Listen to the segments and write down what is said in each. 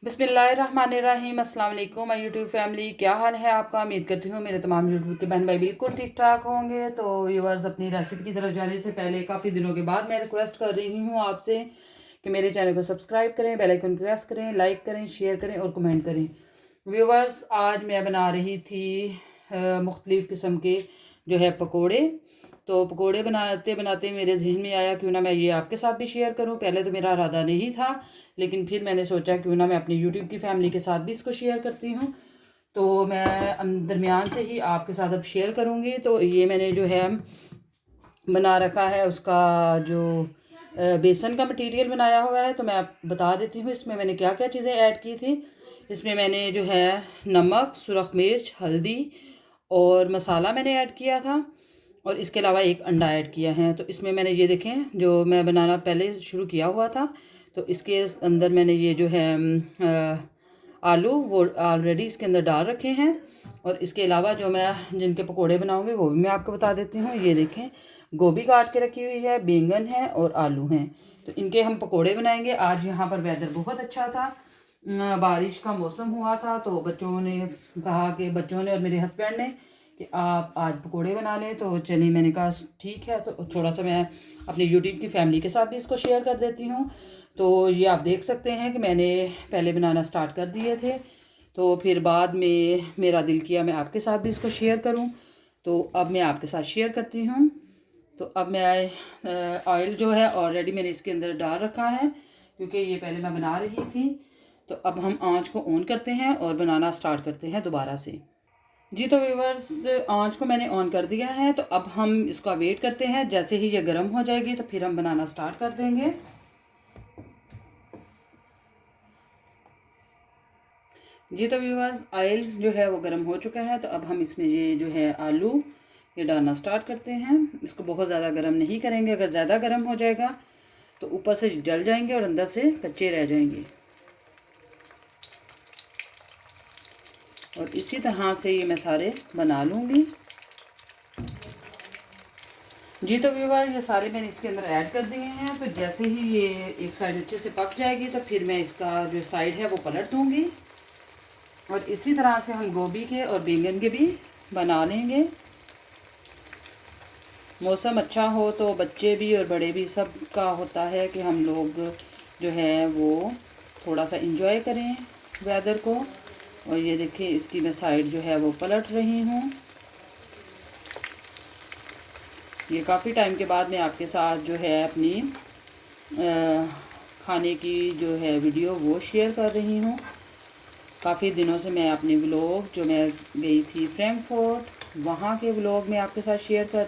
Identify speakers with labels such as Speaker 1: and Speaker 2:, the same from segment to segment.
Speaker 1: बिस्मिल्लाहिर्रहमानिर्रहीम। अस्सलाम वालेकुम माय यूट्यूब फैमिली, क्या हाल है आपका। उम्मीद करती हूँ मेरे तमाम यूट्यूब के बहन भाई बिल्कुल ठीक ठाक होंगे। तो व्यूअर्स, अपनी रेसिपी की तरफ जाने से पहले काफ़ी दिनों के बाद मैं रिक्वेस्ट कर रही हूँ आपसे कि मेरे चैनल को सब्सक्राइब करें, बेल आइकन प्रेस करें, लाइक करें, शेयर करें और कमेंट करें। व्यूअर्स, आज मैं बना रही थी मुख्तलिफ़ किस्म के जो है पकोड़े। तो पकोड़े बनाते बनाते मेरे जहन में आया क्यों ना मैं ये आपके साथ भी शेयर करूं। पहले तो मेरा इरादा नहीं था, लेकिन फिर मैंने सोचा क्यों ना मैं अपनी यूट्यूब की फैमिली के साथ भी इसको शेयर करती हूँ। तो मैं दरमियान से ही आपके साथ अब शेयर करूँगी। तो ये मैंने जो है बना रखा है, उसका जो बेसन का मटेरियल बनाया हुआ है। तो मैं आप बता देती हूँ इसमें मैंने क्या क्या चीज़ें ऐड की थी। इसमें मैंने जो है नमक, सुरख मिर्च, हल्दी और मसाला मैंने ऐड किया था, और इसके अलावा एक अंडा ऐड किया है। तो इसमें मैंने ये देखें, जो मैं बनाना पहले शुरू किया हुआ था, तो इसके अंदर मैंने ये जो है आलू वो ऑलरेडी इसके अंदर डाल रखे हैं। और इसके अलावा जो मैं जिनके पकोड़े बनाऊंगी वो भी मैं आपको बता देती हूँ। ये देखें, गोभी काट के रखी हुई है, बैंगन है और आलू हैं। तो इनके हम पकोड़े बनाएंगे। आज यहाँ पर वेदर बहुत अच्छा था, बारिश का मौसम हुआ था। तो बच्चों ने कहा कि बच्चों ने और मेरे हस्बैंड ने कि आप आज पकोड़े बना लें। तो चलिए, मैंने कहा ठीक है। तो थोड़ा सा मैं अपनी यूट्यूब की फैमिली के साथ भी इसको शेयर कर देती हूँ। तो ये आप देख सकते हैं कि मैंने पहले बनाना स्टार्ट कर दिए थे, तो फिर बाद में मेरा दिल किया मैं आपके साथ भी इसको शेयर करूं। तो अब मैं आपके साथ शेयर करती हूं। तो अब मैं ऑयल जो है ऑलरेडी मैंने इसके अंदर डाल रखा है, क्योंकि ये पहले मैं बना रही थी। तो अब हम आंच को ऑन करते हैं और बनाना स्टार्ट करते हैं दोबारा से। जी, तो व्यूवर्स, आंच को मैंने ऑन कर दिया है। तो अब हम इसका वेट करते हैं, जैसे ही ये गर्म हो जाएगी तो फिर हम बनाना स्टार्ट कर देंगे। जी, तो व्यूअर्स, ऑयल जो है वो गर्म हो चुका है। तो अब हम इसमें ये जो है आलू ये डालना स्टार्ट करते हैं। इसको बहुत ज़्यादा गर्म नहीं करेंगे, अगर ज़्यादा गर्म हो जाएगा तो ऊपर से जल जाएंगे और अंदर से कच्चे रह जाएंगे। और इसी तरह से ये मैं सारे बना लूँगी। जी, तो व्यूअर्स, ये सारे मैंने इसके अंदर ऐड कर दिए हैं। तो जैसे ही ये एक साइड अच्छे से पक जाएगी तो फिर मैं इसका जो साइड है वो पलट दूँगी। और इसी तरह से हम गोभी के और बैंगन के भी बना लेंगे। मौसम अच्छा हो तो बच्चे भी और बड़े भी सब का होता है कि हम लोग जो है वो थोड़ा सा इंजॉय करें वेदर को। और ये देखिए, इसकी मैं साइड जो है वो पलट रही हूँ। ये काफ़ी टाइम के बाद मैं आपके साथ जो है अपनी खाने की जो है वीडियो वो शेयर कर रही हूँ। काफ़ी दिनों से मैं अपने व्लॉग, जो मैं गई थी फ्रैंकफर्ट, वहाँ के व्लॉग मैं आपके साथ शेयर कर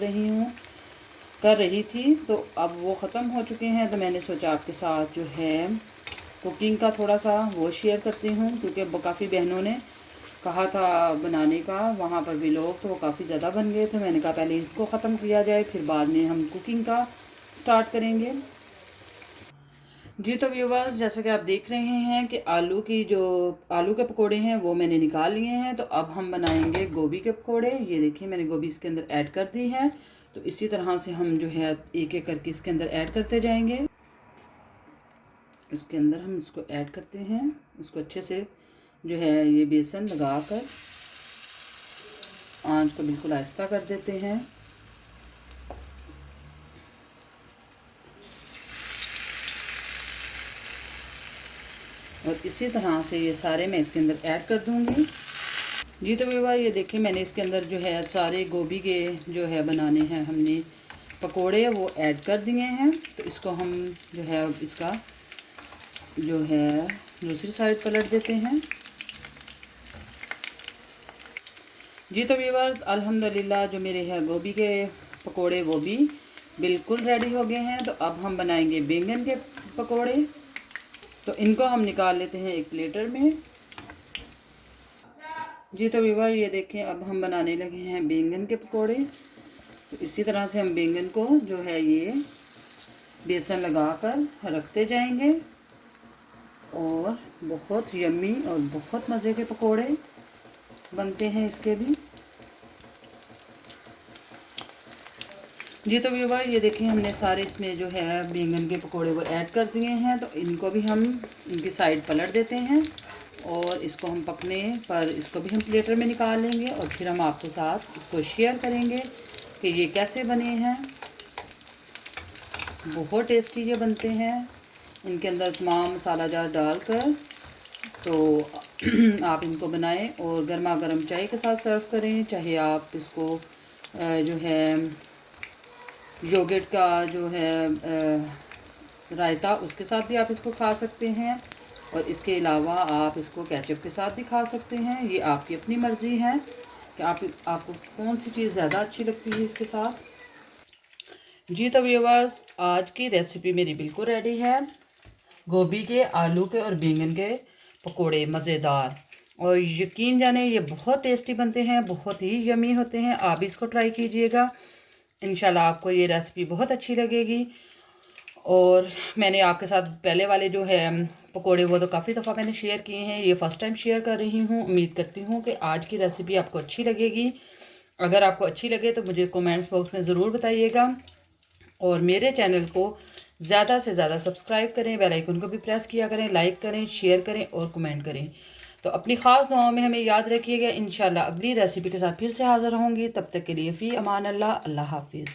Speaker 1: रही थी। तो अब वो ख़त्म हो चुके हैं। तो मैंने सोचा आपके साथ जो है कुकिंग का थोड़ा सा वो शेयर करती हूँ, क्योंकि काफ़ी बहनों ने कहा था बनाने का वहाँ पर व्लॉग, तो वो काफ़ी ज़्यादा बन गए। तो मैंने कहा पहले इसको ख़त्म किया जाए, फिर बाद में हम कुकिंग का स्टार्ट करेंगे। जी, तो व्यूवर्स, जैसे कि आप देख रहे हैं कि आलू के पकोड़े हैं वो मैंने निकाल लिए हैं। तो अब हम बनाएंगे गोभी के पकोड़े। ये देखिए, मैंने गोभी इसके अंदर ऐड कर दी है। तो इसी तरह से हम जो है एक एक करके इसके अंदर ऐड करते जाएंगे। इसके अंदर हम इसको ऐड करते हैं। इसको अच्छे से जो है ये बेसन लगाकर आंच को बिल्कुल आहिस्ता कर देते हैं। और इसी तरह से ये सारे मैं इसके अंदर ऐड कर दूंगी। जी, तो विवाह, ये देखिए, मैंने इसके अंदर जो है सारे गोभी के जो है बनाने हैं हमने पकोड़े वो ऐड कर दिए हैं। तो इसको हम जो है इसका जो है दूसरी साइड पलट देते हैं। जी, तो व्यूअर्स, अल्हम्दुलिल्लाह जो मेरे है गोभी के पकोड़े वो भी बिल्कुल रेडी हो गए हैं। तो अब हम बनाएंगे बैंगन के पकोड़े। तो इनको हम निकाल लेते हैं एक प्लेटर में। जी, तो व्यूअर, ये देखें, अब हम बनाने लगे हैं बैंगन के पकोड़े। तो इसी तरह से हम बैंगन को जो है ये बेसन लगाकर रखते जाएंगे। और बहुत यम्मी और बहुत मज़े के पकोड़े बनते हैं इसके भी। जी तो व्यूवर ये देखिए हमने सारे इसमें जो है बैंगन के पकोड़े वो ऐड कर दिए हैं। तो इनको भी हम इनकी साइड पलट देते हैं और इसको हम पकने पर इसको भी हम प्लेटर में निकाल लेंगे और फिर हम आपके साथ इसको शेयर करेंगे कि ये कैसे बने हैं। बहुत टेस्टी ये बनते हैं, इनके अंदर तमाम मसाला जार डालकर। तो आप इनको बनाएं और गर्मा गर्म चाय के साथ सर्व करें। चाहे आप इसको जो है योगर्ट का जो है रायता उसके साथ भी आप इसको खा सकते हैं और इसके अलावा आप इसको केचप के साथ भी खा सकते हैं। ये आपकी अपनी मर्ज़ी है कि आपको कौन सी चीज़ ज़्यादा अच्छी लगती है इसके साथ। जी तो व्यूअर्स आज की रेसिपी मेरी बिल्कुल रेडी है। गोभी के, आलू के और बैंगन के पकोड़े मज़ेदार, और यकीन जाने ये बहुत टेस्टी बनते हैं, बहुत ही यमी होते हैं। आप इसको ट्राई कीजिएगा, इंशाल्लाह आपको ये रेसिपी बहुत अच्छी लगेगी। और मैंने आपके साथ पहले वाले जो है पकोड़े वो तो काफ़ी दफ़ा मैंने शेयर किए हैं, ये फ़र्स्ट टाइम शेयर कर रही हूँ। उम्मीद करती हूँ कि आज की रेसिपी आपको अच्छी लगेगी। अगर आपको अच्छी लगे तो मुझे कमेंट्स बॉक्स में ज़रूर बताइएगा और मेरे चैनल को ज़्यादा से ज़्यादा सब्सक्राइब करें, बेल आइकन को भी प्रेस किया करें, लाइक करें, शेयर करें और कमेंट करें। तो अपनी ख़ास दुआओं में हमें याद रखिएगा। इंशाल्लाह अगली रेसिपी के साथ फिर से हाज़िर होंगी। तब तक के लिए फ़ी अमान अल्लाह, अल्लाह हाफिज़।